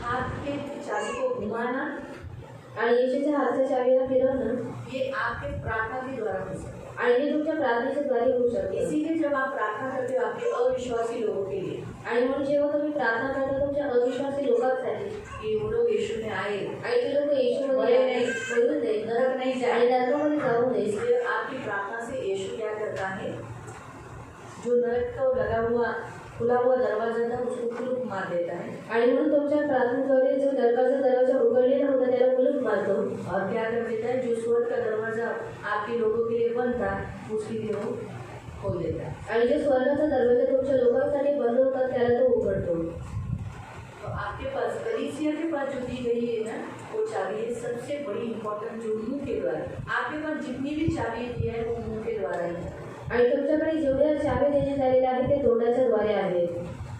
हाथ के चाबी को घुमाना आणि येशूच्या हातच्या चावीला फिरवणं ये आपके प्रार्थना के द्वारा हो सकता है। आणि ते तुमच्या प्रार्थनेच्या द्वारे होऊ शकते। इसीलिए जब आप प्रार्थना करते हो आपके अविश्वासी लोगों के लिए, आणि म्हणून जेव्हा तुम्ही प्रार्थना करता तुमच्या अविश्वासी लोकांसाठी कि वो लोग यीशु में आए आणि ते लोक येशूमध्ये नाही बोलून दे नरक नहीं जाए, आणि नरकामध्ये जाऊ नये। इसलिए आपकी प्रार्थना से यीशु क्या करता है, जो नरक को लगा हुआ खुला हुआ दरवाजा था उसको कुलूप मार देता है। आणि म्हणून तुमच्या प्रार्थनेद्वारे जो नरकाचा दरवाजा उघडलेला होता त्याला कुलूप मारतो और क्या कर देता है, जो स्वर्ग का दरवाजा आपके लोगों के लिए बंद था उसके लिए वो खोल देता है। आणि जो स्वर्गाचा दरवाजा तुमच्या लोकांसाठी बंद होता त्याला तो उघडतो। तो आपके पास कलीसिया के पास जो दी गई है ना वो चाबी है सबसे बड़ी इम्पोर्टेंट, जो मुंह के द्वारा आपके पास जितनी भी चाबी दी है वो मुंह के द्वारा ही है। आणि तुमच्याकडे जेवढ्या चाव्या देण्यात आलेल्या आहेत ते तोंडाच्या द्वारे आहेत,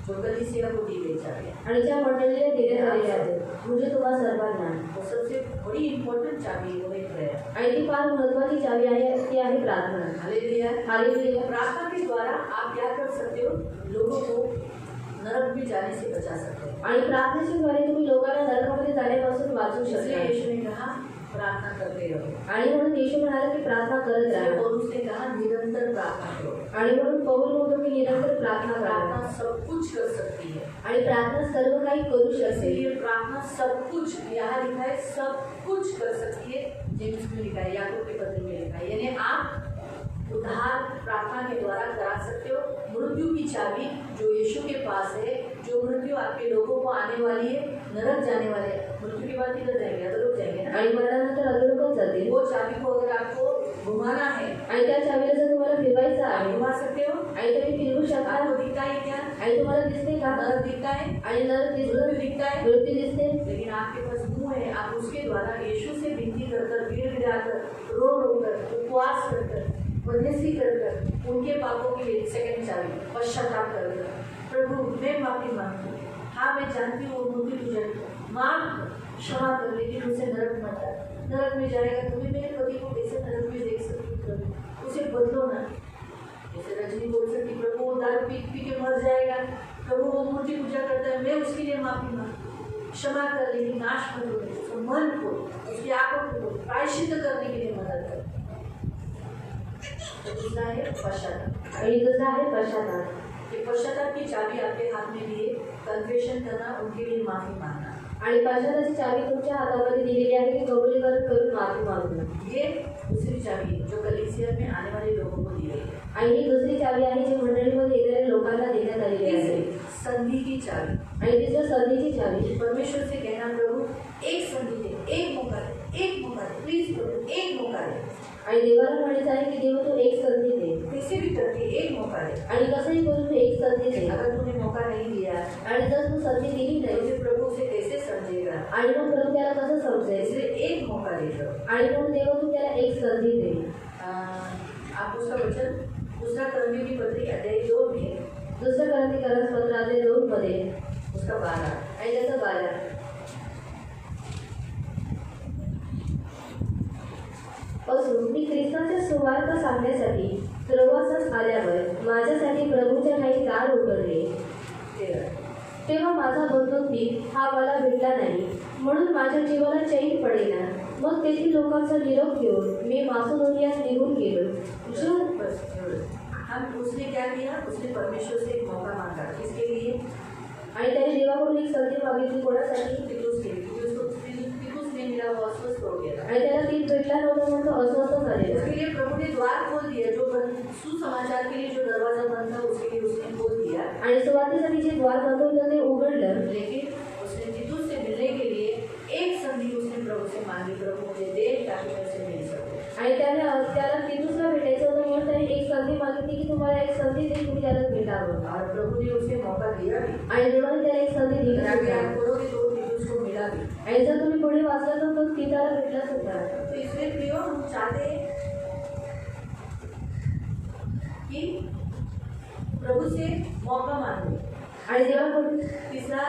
जो कलीसिया को दी गई चाबी आणि ज्या मंडळीला देण्यात आलेल्या आहेत म्हणजे तुम्हा सर्वांना। वो सबसे बड़ी इम्पोर्टेंट चाबी वो है प्रेयर। आणि ती फार महत्त्वाची चावी आहे, ती आहे प्रार्थना। हालेलुया। हालेलुया। प्रार्थना के द्वारा आप क्या कर सकते हो, लोगों को नरक में जाने से बचा सकते हो। आणि प्रार्थनेच्या द्वारे तुम्ही लोकांना नरकामध्ये जाण्यापासून वाचवू इसलिए शकता। यीशु ने कहा प्रार्थना करते रहो, आणि म्हणून येशू म्हणाला की प्रार्थना करत इसलिए राहा। पौलुस ने कहा निरंतर प्रार्थना करो। आणि म्हणून पौल म्हणतो की निरंतर प्रार्थना करा। प्रार्थना सब कुछ कर सकती है, आणि प्रार्थना सर्व काही करू शकते। इसलिए प्रार्थना सब कुछ, यहाँ लिखा है सब कुछ कर सकती है। जेम्स में लिखा है, याकूब के पत्र में लिखा है, यानी आप उद्धार प्रार्थना के द्वारा करा सकते हो। मृत्यु की चाबी जो यीशु के पास है, जो मृत्यु आपके लोगों को आने वाली है, नरक जाने वाले हैं, मृत्यु के बाद किधर जाएंगे, अधोलोक जाएंगे ना, आणि मरणानंतर अधोलोकात जातील। वो चाबी को अगर आपको घुमाना है, आणि त्या चावीला जर तुम्हाला फिरवायचं आप आहे घुमा सकते हो। आणि तुम्ही फिरवू शकता। आपको दिखता है क्या, आणि तुम्हाला दिसते का नरक दिखता है, आणि नरक दिसतो, मृत्यु दिखता है, मृत्यू दिसते, लेकिन आपके पास मुंह है, आप उसके द्वारा यीशु से विनती कर कर, गिड़गिड़ा कर, रो रो कर, उपवास कर कर, मध्यस्थी कर कर, उनके पापों के लिए सेकंड चाबी पश्चाताप कर कर, प्रभु मैं माफी मांगती हूँ, हाँ मैं जानती हूँ वो मुझे तुझे माफ क्षमा कर, लेकिन उसे नरक मत डाल, नरक में जाएगा। तुम्हें मेरे पति को कैसे नरक में देख सकती हूँ, प्रभु उसे बदलो ना। जैसे रजनी बोल सकती प्रभु वो दारू पी पी के मर जाएगा, प्रभु वो मूर्ति पूजा करता है, मैं उसके लिए माफी मांगती हूँ, क्षमा कर, लेकिन नाश मत हो, उसको मन को उसकी आंखों को प्रायश्चित करने के लिए मदद कर। तो दूसरा है पश्चाताप। आणि दुसरा आहे पश्चाताप। ये पश्चाताप की चाबी आपके हाथ में लिए कन्फेशन करना, उनके लिए माफी मांगना। आणि पश्चातापाची चावी तुमच्या हातामध्ये दिलेली आहे की कबूलीकरण करून माफी मागणं। ये दूसरी चाबी जो कलीसिया में आने वाले लोगों को दी गई है। आणि ही दुसरी चावी आहे जी मंडळीमध्ये येणाऱ्या लोकांना देण्यात आलेली आहे। संधि की चाबी, आणि तिसरं संधीची चावी, परमेश्वर से कहना प्रभु एक संधि दे, एक मौका दे, एक मौका दे, प्लीज प्रभु एक मौका दे। आणि देवाला म्हणायचं आहे की देव तू एक संधी दे, कैसे भी करके एक मौका दे। आणि कसंही करून तू एक संधी दे। अगर तूने मौका नहीं दिया आणि जर तू संधी दिली तो नाही फिर प्रभु उसे कैसे समझेगा, आणि मग प्रभू त्याला कसं समजेल। इसलिए एक मौका दे दो। आणि मग देव तू त्याला एक संधी दे। आप उसका वचन दूसरा कर्मियों की पत्री अध्याय 2 में दुसरं क्रांतिकारक पत्राचे 2 मध्ये उसका 12 आणि त्याचं 12 पासून मी ख्रिस्ताच्या सुवार्ता सांगण्यासाठी त्रोआसास आल्यावर माझ्यासाठी प्रभूच्या ठाई दार उघडले। 13 तेव्हा माझा बंधुत्वी हा मला भेटला नाही, म्हणून माझ्या जीवाला चैन पडेना। मग तेथील लोकांचा निरोप घेऊन मी मासिडोनियात निघून गेलो। जो हम उसने क्या किया, उसने परमेश्वर से एक मौका मांगा, किसके लिए, आणि त्याने देवाकडून एक संधी मागितली कोणासाठी, तीतुस के लिए, क्योंकि उसको तीतुस नहीं मिला, वो अस्वस्थ हो गया था। आणि त्याला तीत भेटला नव्हता म्हणून तो अस्वस्थ झालेला। उसके लिए प्रभु ने द्वार खोल दिया, जो सुसमाचार के लिए जो दरवाजा बंद था उसके लिए उसने खोल दिया, आणि सुवार्तेसाठी जे द्वार बंद होतं ते उघडलं। लेकिन उसने तीतुस से मिलने के लिए एक संधि उसने प्रभु से मांगी, प्रभु मुझे दे ताकि मैं उससे मिल सकूं। आणि त्याला तीतुसला भेटायचं होतं म्हणून त्याने एक संधी मागितली की तुम्हाला एक संधी दे, तुम्ही त्याला भेटावं। और प्रभु ने उसे मौका दिया भी, आणि देवाने त्याला एक संधी दिली अगर सुद्धा। आप करोगे तो तीतुस को मिला भी। आणि जर तुम्ही पुढे वाचलं तर तो तीताला भेटला सुद्धा। तो इसलिए प्रियो हम चाहते हैं कि प्रभु से मौका मांगो। आणि देवाकडून तीसरा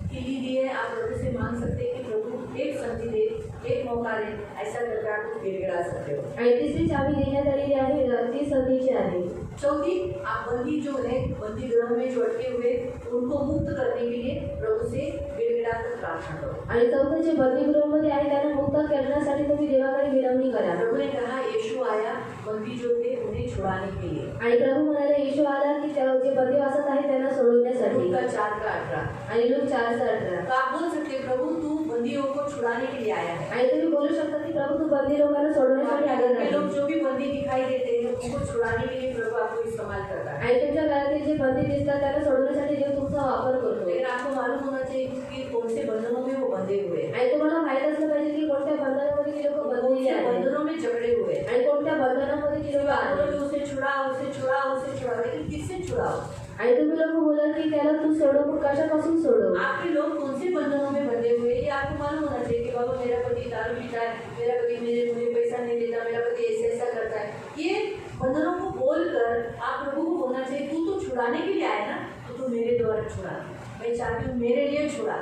किली दिए, आप प्रभु से मांग सकते हैं कि प्रभु एक संधि दे, एक मौका दे, ऐसा करके आप कुछ गिड़गिड़ा सकते हो। आणि तिसरी चावी देण्यात आलेली आहे, ती संधीची आहे। चौथी, आप बंदी जो है, बंदी गृह में जो अटके हुए उनको मुक्त करने के लिए प्रभु से गिड़गिड़ा कर प्रार्थना करो। आणि चौथं जे बंदीगृहामध्ये आहे त्यांना मुक्त करण्यासाठी तुम्ही देवाकडे विनवणी करा. प्रभु ने कहा यीशु आया बंदी जो थे उन्हें छुड़ाने के लिए। आणि प्रभू म्हणाले येशू आला की जे बंदिवासात आहे त्यांना सोडवण्यासाठी. लूका 4:18 आणि लूक 4:18. तो आप बोल सकते प्रभु तू बंदियों को छुड़ाने के लिए आया है। आणि तुम्ही बोलू शकता की प्रभू तू बंदी लोकांना सोडवण्यासाठी आलेला आहे. लोग जो भी बंदी दिखाई देते हैं उनको छुड़ाने के लिए प्रभु आपको इस्तेमाल करता है। आणि तुमच्या घरातील जे बंदी दिसतात त्यांना सोडवण्यासाठी देव तुमचा वापर करतो. लेकिन आपको मालूम होना चाहिए कि कौन से बंधनों में वो बंधे हुए हैं। आणि तुम्हाला माहित असलं पाहिजे की कोणत्या बंधनामध्ये ती लोक बंधलेली आहेत बंधनों में जकड़े हुए हैं। आणि कोणत्या बंधनामध्ये ती लोक आहेत. उसे छुड़ा उसे छुड़ा उसे छुड़ा, लेकिन किससे छुड़ाओ? आणि तुम्ही लोक बोला की त्याला तू सोडव, कशापासून सोडव? आपके लोग कौन से बंधनों में बंधे हुए हैं ये आपको मालूम होना चाहिए कि बाबा मेरा पति दारू पीता है, मेरा पति मुझे पैसा नहीं देता, मेरा पति ऐसा ऐसा करता है। ये बंधनों को बोलकर आप प्रभु को बोलना चाहिए तू तो छुड़ाने के लिए आया ना, तो तू मेरे द्वारा छुड़ा। मैं चाहती हूँ मेरे लिए छुड़ा।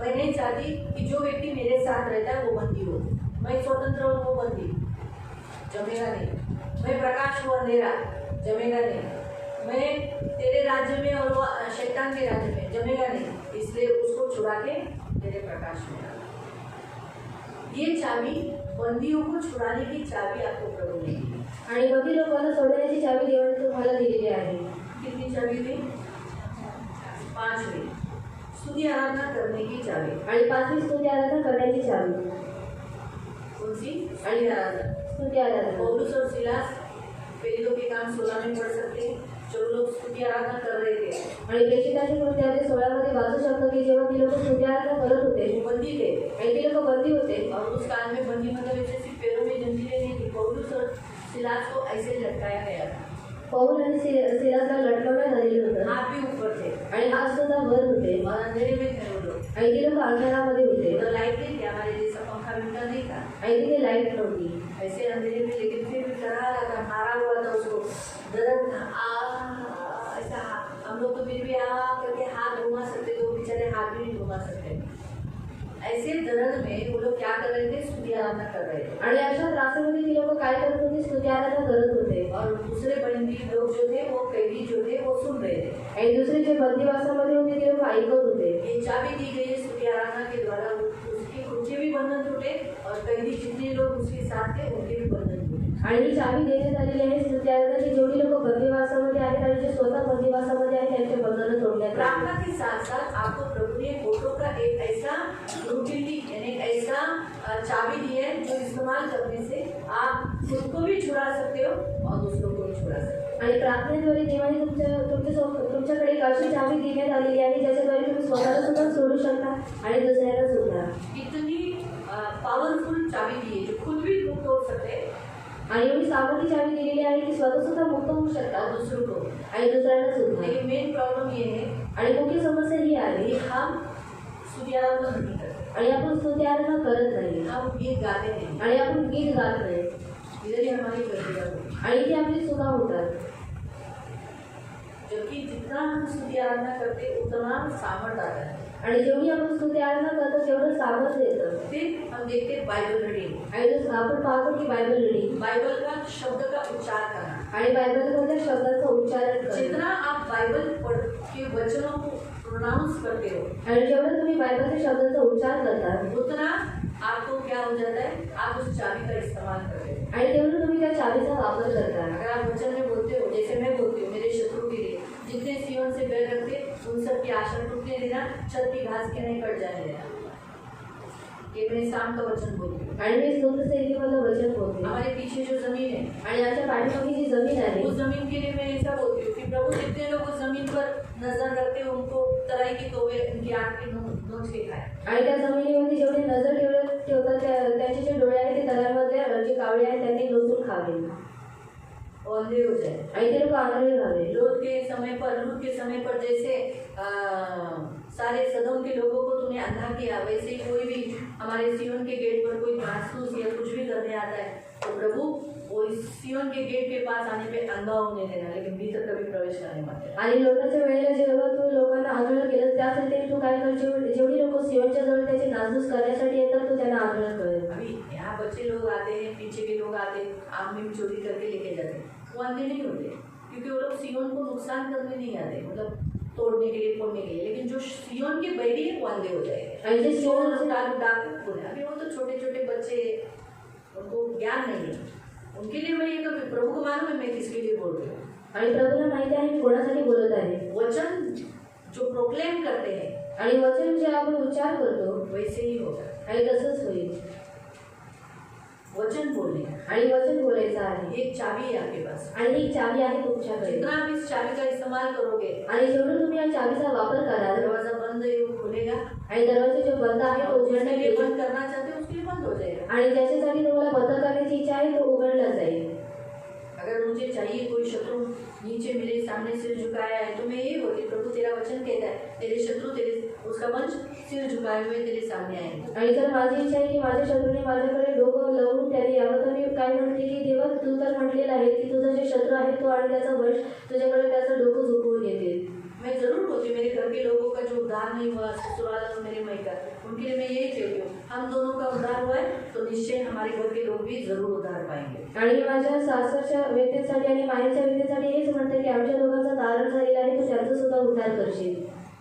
मैं नहीं चाहती कि जो व्यक्ति मेरे साथ रहता है वो बंदी हो। मैं स्वतंत्र हूँ वो बंदी जमेगा नहीं। मैं प्रकाश हूँ अंधेरा जमेगा नहीं। मैं तेरे राज्य में और वो शैतान के राज्य में जमेगा नहीं, इसलिए उसको छुड़ा के तेरे प्रकाश में डाल। ये चाबी बंदियों को छुड़ाने की चाबी आपको प्रभु ने दी। आणि बंदी लोकांना सोडण्याची चावी देवाने तुम्हाला दिलेली आहे. कितनी चाबी दी? 5वीं स्तुति आराधना करने की चाबी. आणि 5वी स्तुती आराधना करण्याची चावी. कौन सी? स्तुति आराधना. स्तुती आराधना. पौलुस और सिलास पहले दो के काम 16 में पढ़ सकते हैं. जो लोग स्तुति आराधना कर रहे थे आणि प्रेषितांचे कृत्य आपले 16 मध्ये वाचू शकतो की जेव्हा ती लोक स्तुती आराधना करत होते वो बंदी थे आणि ती लोक बंदी होते. और उस काल में बंदी मतलब ऐसे सिर्फ पैरों में जंजीरें नहीं थी। पौलुस और सिलास को ऐसे लटकाया गया था। पौल आणि सिलासला लटकवण्यात आलेले होते हाथ भी ऊपर थे आणि हात सुद्धा वर होते और अंधेरे में थे वो लोग। आणि ती लोक अंधारामध्ये होते. उधर लाइट नहीं थी, हमारे जैसा पंखा मिलता नहीं था। आणि तिथे लाईट नव्हती. ऐसे अंधेरे में, लेकिन फिर भी डरा रहा था, मारा हुआ था उसको, दर्द ऐसा। हम लोग तो फिर भी करके हाथ घुमा सकते थे, वो बेचारे हाथ भी नहीं घुमा सकते। ऐसे दर्द में वो लोग क्या कर रहे थे? स्तुति आराधना कर रहे थे। आणि अशा त्रासामध्ये ती लोक काय करत होती? स्तुती आराधना करत होते. और दूसरे बंदी लोग जो थे वो कैदी जो थे वो सुन रहे थे। आणि दुसरे जे बंदिवासामध्ये होते ते लोक ऐकत होते. ये चाबी दी गई है स्तुति आराधना के द्वारा, उसके खुद के भी बंधन टूटे और कैदी जितने लोग उसके साथ थे उनके भी बंधन टूटे। आणि ही चावी देण्यात आलेली आहे स्तुती आराधनाची. जेवढी लोक बंदिवासामध्ये आहेत आणि जे स्वतः बंदिवासामध्ये आहेत त्यांचे बंधन तोडण्यात. प्रार्थना के साथ साथ आपको प्रभु ने फोटो का एक ऐसा यूटिलिटी यानी ऐसा चाबी दी है जो इस्तेमाल करने से आप खुद को भी छुड़ा सकते हो और दूसरों को भी छुड़ा सकते हो। आणि प्रार्थनेद्वारे देवाने तुमच्याकडे एक अशी चावी देण्यात आलेली आहे ज्याच्याद्वारे तुम्ही स्वतःला सुद्धा सोडू शकता आणि दुसऱ्याला सुद्धा. इतनी पावरफुल चाबी दी है जो खुद भी तुम तोड़ सकते हैं आणि एवढी सामर्थ्य चावी दिलेली आहे की स्वतः सुद्धा मुक्त होऊ शकता और दूसरों को। आणि दुसऱ्यांना सुद्धा. लेकिन मेन प्रॉब्लम ये है आणि मुख्य समस्या ही आहे कि हम स्तुति आराधना नहीं करते, आणि आपण स्तुती आराधना करत नाही हम गीत गाते नहीं, आणि आपण गीत गात नाही इधर ही हमारी गलतियाँ होती हैं। आणि ती आपली चुका होतात. जबकि जितना हम स्तुति आराधना करते उतना सामर्थ्य आता है। आणि जेवढी आपण स्तुती आराधना करतो तेवढं सामर्थ्य येतं. फिर हम देखते हैं बाइबल रीडिंग, आणि आपण पाहतो की बायबल रीडिंग बाइबल का शब्द का उच्चार करना। आणि बायबलमधल्या शब्दांचा उच्चारण करणं. जितना आप बाइबल पढ़ के वचनों को प्रोनाउंस करते हो आणि जेवढं तुम्ही बायबलच्या शब्दांचा उच्चार करता उतना आपको क्या हो जाता है? आप उस चाबी का इस्तेमाल करते हो। आणि तेवढं तुम्ही त्या चावीचा वापर करता. अगर आप वचन में बोलते हो जैसे मैं बोलती हूँ मेरे शत्रु के लिए, जितने सियोन से बैर रखते उन सब की आशा टूटने देना, छत की घास के नहीं कट जाने देना। ये मैं शाम का वचन बोलती हूँ। आणि मी स्तोत्र संहितेमधलं वचन बोलते. हमारे पीछे जो जमीन है आणि आमच्या पाठीमागे जी जमीन आहे उस जमीन के लिए मैं ऐसा बोलती हूँ कि प्रभु जितने लोग उस जमीन पर नजर रखते हैं उनको तराई के तोवे उनकी आँख के नोच के खाए। आणि त्या जमिनीवरती जेवढे नजर ठेवतात त्यांचे जे डोळे आहेत ते तलावामधल्या जे कावळे आहेत त्यांनी लोचून खावे और अंधे हो जाए। आणि ते लोक आंधळे व्हावे. लूत के समय पर जैसे सारे सदोम के लोगों को तूने अंधा किया, वैसे ही कोई भी हमारे सियोन के गेट पर कोई महसूस या कुछ भी करने आता है तो प्रभु वो इस सियोन के गेट के पास आने पे अंधा होने देना, लेकिन भीतर कभी प्रवेश करने मत देना। आणि लोकांच्या वेळेला जेव्हा तू लोकांना आंधळ केलं त्यासाठी तू काय कर, जेवढी लोक सियोनच्या जवळ त्याची नासधूस करण्यासाठी येतात तू त्यांना आंधळ कर. अभी यहाँ बच्चे लोग आते हैं, पीछे के लोग आते हैं, आम में चोरी करके लेके जाते हैं, वो अंधे नहीं होते क्योंकि वो लोग सियोन को नुकसान करने नहीं आते। मतलब तोड़ने के लिए, फोड़ने के लिए, लेकिन जो सियोन के बैरी है वो अंधे हो जाएंगे। आणि जे चोर सियोन- डाकू बोले, अभी वो तो छोटे छोटे बच्चे, उनको ज्ञान नहीं है, उनके लिए मैं ये कभी प्रभु को मालूम है मैं किसके लिए बोल रही हूँ। आणि प्रभूला माहिती आहे मी कोणासाठी बोलत आहे. वचन जो प्रोक्लेम करते हैं आणि वचन जे आपण उच्चार करतो वैसे ही होगा। आणि तसंच होईल. वचन बोलने आणि वचन बोलायचं आहे. एक चाबी है आपके पास, आणि ही चावी आहे तुमच्याकडे. जितना आप इस चाबी का इस्तेमाल करोगे आणि जेवढं तुम्ही या चावीचा वापर कराल दरवाजा बंद है वो खुलेगा, आणि दरवाजा जो बंद आहे तो जिसके उघडण्यात लिए येईल. बंद करना चाहते हो उसके लिए बंद हो जाएगा। आणि ज्याच्यासाठी तुम्हाला बंद करण्याची इच्छा आहे तो उघडला जाईल. अगर मुझे चाहिए कोई शत्रु नीचे मेरे सामने सिर झुकाया है तो मैं यही बोलती, प्रभु तेरा वचन कहता है तेरे शत्रु तेरे उसका वंश सिर झुकाए हुए तेरे सामने आएंगे। आणि जर माझी इच्छा आहे की माझ्या शत्रूने माझ्याकडे डोकं लावून त्याने यावं, तर मी काय म्हणते की देवा तू तर म्हटलेलं आहे की तुझा जे शत्रू आहे तो आणि त्याचा वंश तुझ्याकडे त्याचं डोकं झुकवून येते. मैं जरूर बोलती हूँ मेरे घर के लोगों का जो उद्धार नहीं हुआ, ससुराल और मेरे मई का, उनके लिए मैं यही कहती हूँ हम दोनों का उद्धार हुआ है तो निश्चय हमारे घर के लोग भी जरूर उद्धार पाएंगे। आणि मी माझ्या सासरच्या व्यक्तींसाठी आणि माहेरच्या व्यक्तींसाठी हेच म्हणते की आमच्या दोघांचा तारण झालेला आहे, तू त्यांचा सुद्धा उद्धार करशील.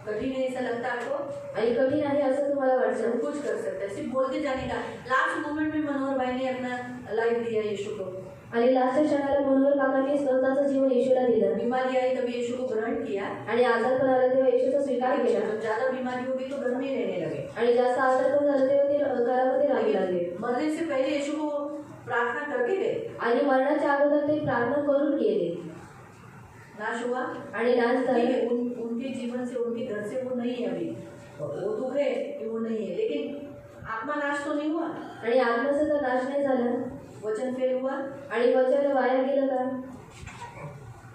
कठिन है ऐसा लगता है आपको? आणि कठीण आहे असं तुम्हाला वाटतं? सब कुछ कर सकता है, सिर्फ बोलते जाने का। लास्ट मोमेंट में मनोहर भाई ने अपना लाइफ दिया यीशु को, आणि लास्टच्या क्षणाला मनोहर काकांनी स्वतःचं जीवन येशूला दिलं. बीमारी आई तभी यीशु को ग्रहण किया, आणि आजारपण आलं तेव्हा येशूचा स्वीकार केला. जब ज्यादा बीमारी होगी तो घर में ही रहने लगे, आणि जास्त आजारपण झालं तेव्हा ते घरामध्ये राहू लागले. लेकिन मरने से पहले यीशु को प्रार्थना करके गए, आणि मरणाच्या अगोदर ते प्रार्थना करून गेले. नाश हुआ आणि नाश ठीक झाले. है, उनके जीवन से उनके घर से वो नहीं है अभी, वो दुख है कि वो नहीं है, लेकिन आत्मा नाश तो नहीं हुआ, आणि आत्म्याचा तर नाश नाही झाला. वचन फेल हुआ। आणि वचन वाया गेलं का?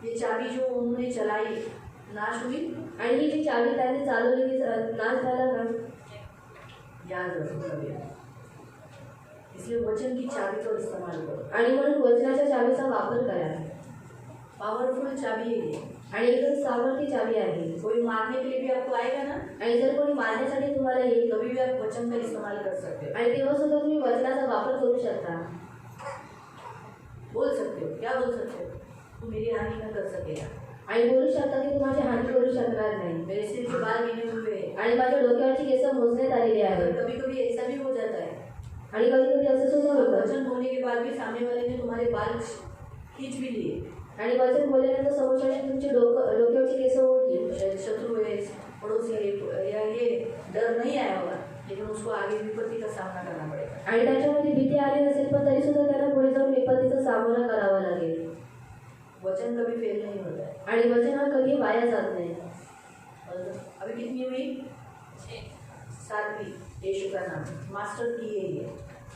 ये चाबी जो उन्होंने चलाई नाश हुई, आणि ही जी चावी त्यांनी चालवली ती नाश झाला का? याद रखो कभी, इसलिए वचन की चाबी का इस्तेमाल करो। आणि म्हणून वचनाच्या चावीचा वापर करा. पावरफुल चाबी है ये, आणि एकदम सामर्थ्य चावी आहे. कोई मारने के लिए भी आपको आएगा ना, आणि जर कोणी मारण्यासाठी तुम्हाला येईल कभी भी आप वचन का इस्तेमाल कर सकते हो, आणि तेव्हा सुद्धा तुम्ही वचनाचा वापर करू शकता. बोल सकते हो, क्या बोल सकते हो, तू मेरी हानि न कर सकेगा, आणि बोलू शकता की तू माझी हानी करू शकणार नाही. मेरे सिर के बाल गिने हुए हैं। आणि माझ्या डोक्यावरची केस मोजण्यात आलेली आहे. कभी कभी ऐसा भी हो जाता है, आणि कधी कधी असं सुद्धा होतं. वचन बोलने के बाद भी सामने वाले ने तुम्हारे बाल खींच भी लिए, आणि वचन बोलल्यानंतर समोरच्याने तुमचे डोक्यावरची केस ओढली. शायद शत्रु है, पड़ोसी है, या ये डर नहीं आया होगा, लेकिन उसको आगे विपत्ति का सामना करना पड़ेगा। आणि त्याच्यामध्ये भीती आली नसेल पण तरी सुद्धा त्यांना पुढे जाऊन विपत्तीचा सामना करावा लागेल. वचन कभी फेल नहीं होता है। आणि वचन हा कधी वाया जात नाही. और अभी कितनी हुई? 7वीं, यीशु का नाम मास्टर की है ये,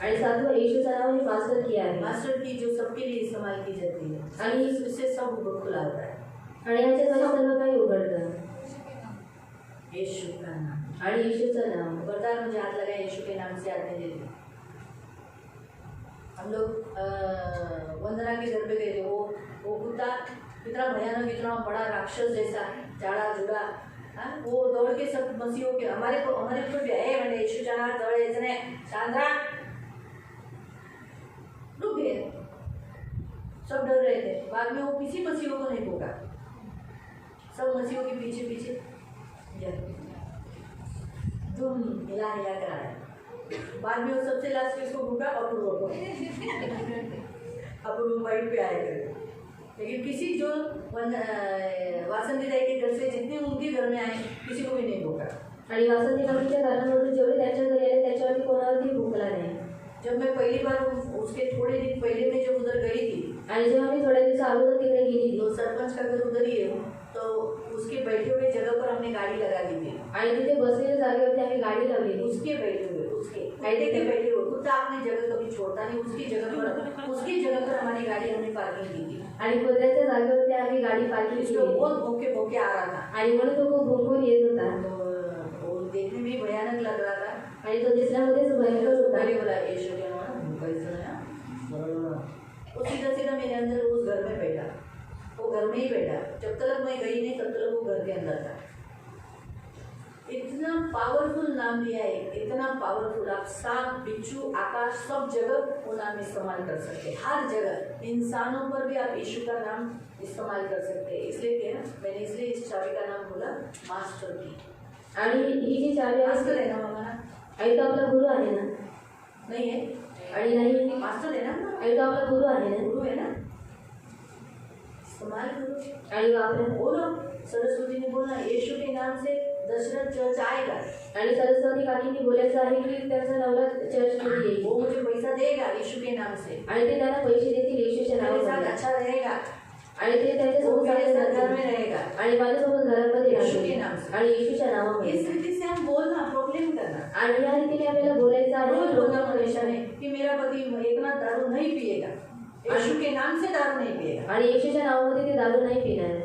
आणि 7वं येशूचं नाव हे मास्टर की आहे. मास्टर की जो सबके लिए इस्तेमाल की जाती है, आणि इससे सब खुला होता है। आणि ह्याच्याद्वारे सर्व काही उघडतं. यीशु का नाम, आणि येशूचं नाव. बरदार मुझे हाथ लगा, यीशु के नाम से आते देते। हम लोग वंदना के घर पे गए थे, वो कुत्ता इतना भयानक, इतना बड़ा राक्षस जैसा, झाड़ा जुड़ा, हाँ, वो दौड़ के सब मसीहों के हमारे ऊपर भी आए, मैंने यीशु चढ़ा दौड़े इतने शानदार, रुक गए, सब डर रहे थे। बाद में वो किसी मसीहों को नहीं भोगा, सब मसीहों के पीछे पीछे धूम हिला हिला कर आया। बाद में वो सबसे लास्ट में इसको भूखा अपूर्व को अपूर्व वाइट पे आए थे, लेकिन किसी जो वासंती दाई के घर से जितने उनके घर में आए किसी को भी नहीं भूखा। आणि वासंती काकीच्या घरामधून जेवढे त्यांच्या घरी आले त्याच्यावरती कोणावरती भुकला नाही. जब मैं पहली बार उसके थोड़े दिन पहले मैं जब उधर गई थी, आणि जेव्हा मी थोड्या दिवस अगोदर तिकडे गेली थी, तो सरपंच का घर उधर ही है, तो उसके बैठे हुए जगह पर हमने गाड़ी लगा दी थी, आणि तिथे बसलेल्या जागेवरती आम्ही गाडी लावलेली. उसके बैठे हुए बैठे के बैठे हुए कुत्ता अपनी जगह कभी छोड़ता नहीं, उसकी जगह पर हमारी गाड़ी हमने पार्किंग की थी। आणि कुत्र्याच्या जागेवरती आम्ही गाडी पार्किंग उसको केली. बहुत भोके भोके आ रहा था, आणि म्हणून तो खूप भुंकून येत होता. तो वो देखने में भयानक लग रहा था। आणि तो दिसण्यामध्येच भयंकर होता. मैंने बोला यीशु के नाम में कैसा है, वो सीधा सीधा मेरे अंदर उस घर में बैठा, वो घर में ही बैठा, जब तक मैं गई नहीं तब तक वो घर के अंदर था। इतना पावरफुल नाम लिया है, इतना पावरफुल। आप सांप, बिच्छू, आकाश, सब जगह वो नाम इस्तेमाल कर सकते हैं। हर जगह इंसानों पर भी आप यीशु का नाम इस्तेमाल कर सकते हैं। इसलिए क्या मैंने इसलिए इस चाबी का नाम बोला मास्टर की। आणि ही जी चावी मास्टर आहे है ना मामा ना? आई तो आपला गुरु आहे ना? नहीं है? आणि नाही मास्टर है ना? आई तो आपला गुरु आहे ना? गुरु है ना? इस्तेमाल करो आणि वापरा। बोलो। सरस्वती ने बोला यीशु के नाम से दशरथ चर्च आएगा। आणि सरस्वती काकींनी बोलायचं आहे की त्यांचा नवरा चर्चमध्ये येईल वो मुझे पैसा देगा यीशु के नाम से। आणि ते त्यांना पैसे देतील येशूच्या मेरे साथ नावामध्ये अच्छा रहेगा। आणि ते त्यांच्यासोबत वो मेरे चांगले साथ घर राहतील में रहेगा। आणि माझ्यासोबत घरामध्ये येशू राहतील के नाम से। आणि येशूच्या नावामध्ये। इस रीति से हम बोलना, प्रोक्लेम करना। आणि या रीतीने आपल्याला बोलायचं आहे रोज बोलना हमेशा में कि मेरा पति इतना दारू नहीं पिएगा, यीशु के नाम से दारू नहीं पिएगा। आणि येशूच्या नावामध्ये ते दारू नाही पिणार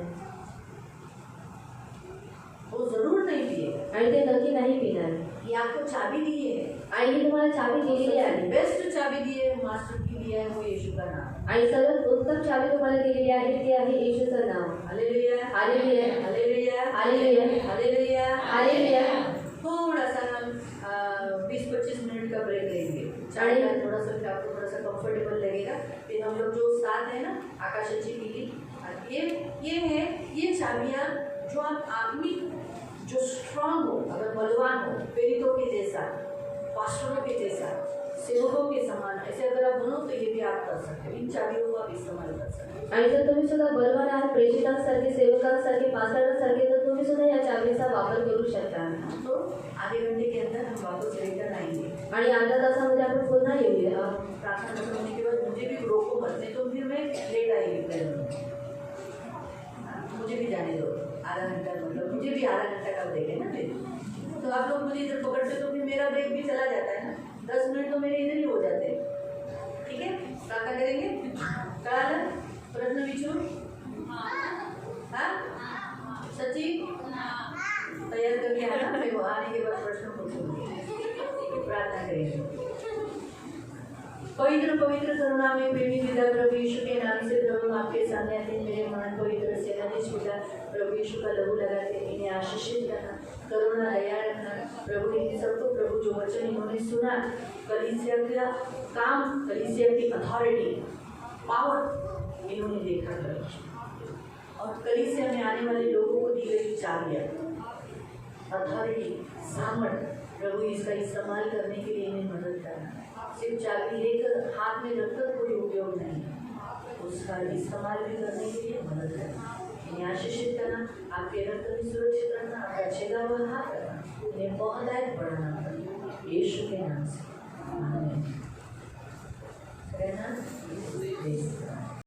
वो जरूर नहीं पिएगा। आणि ते नक्की नाही पिणार। ये आपको चाबी दी है। आईने तुम्हाला चावी दिलेली आहे बेस्ट चाबी दी है, मास्टर की दिया है, वो यीशु का नाम। आणि सर्वात उत्तम चावी तुम्हाला दिलेली आहे ते आहे येशूचं नाव। Hallelujah, hallelujah, hallelujah, hallelujah, hallelujah, hallelujah. थोड़ा सा हम 20-25 मिनट का ब्रेक लेंगे। चाय का थोड़ा सा आपको थोड़ा सा कंफर्टेबल लगेगा। फिर हम लोग जो साथ है ना आकाशाची पिली, ये है ये चाबियाँ जो आप आदमी जो स्ट्रांग हो, अगर बलवान हो, प्रेरितों के जैसा, पास्टरों के जैसा, सेवकों के समान, ऐसे अगर आप बनो तो ये भी आप कर सकते हो। इन चाबियों को आप इस्तेमाल कर सकते हो। आणि जर तुम्ही सुद्धा बलवान आहात, प्रेषितांसारखे, सेवकांसारखे, पास्टरांसारखे, तर तुम्ही सुद्धा या चावीचा वापर करू शकता। तो आधे घंटे के अंदर हम वापस रिटर्न आएंगे आणि अर्ध्या तासामध्ये आपण पुन्हा येऊया। प्रार्थना खत्म होने के बाद मुझे भी रोको मत, नहीं तो फिर मैं लेट आएगी फिर मुझे भी जाने दो आधा घंटा, मतलब मुझे भी आधा घंटा का ब्रेक है ना फिर। तो आप लोग मुझे इधर पकड़ते तो फिर मेरा ब्रेक भी चला जाता है ना, 10 मिनट तो मेरे इधर ही हो जाते हैं। ठीक है, प्रार्थना करेंगे। कल प्रश्न विचारू हाँ सच्ची तैयार करके आना, मैं वो आने के बाद प्रश्न पूछूंगी। प्रार्थना करेंगे। पवित्र पवित्र करुणा में प्रेमी पिता प्रभु यीशु के नाम से प्रभु आपके सामने आते हैं। मेरे मन पवित्र सेनाधीश पिता प्रभु यीशु का लहू लगाते हैं, इन्हें आशीषित करना, करुणा दया रखना प्रभु। इन सबको प्रभु जो वचन इन्होंने सुना, कलीसिया का काम, कलीसिया की अथॉरिटी, पावर इन्होंने देखा प्रभु, और कलीसिया में आने वाले लोगों को दी गई चाबियाँ, अथॉरिटी, सामर्थ प्रभु, इसका इस्तेमाल करने के लिए इन्हें मदद करना। सिर्फ चाबी लेकर हाथ में रखकर कोई उपयोग नहीं, उसका इस्तेमाल भी करने के लिए मदद करना, इन्हें आशीषित करना, आपके रक्त में सुरक्षित रखना, आपका छेदा हुआ हाथ करना, इन्हें बहुतायत बढ़ाना यीशु के नाम से। आमीन।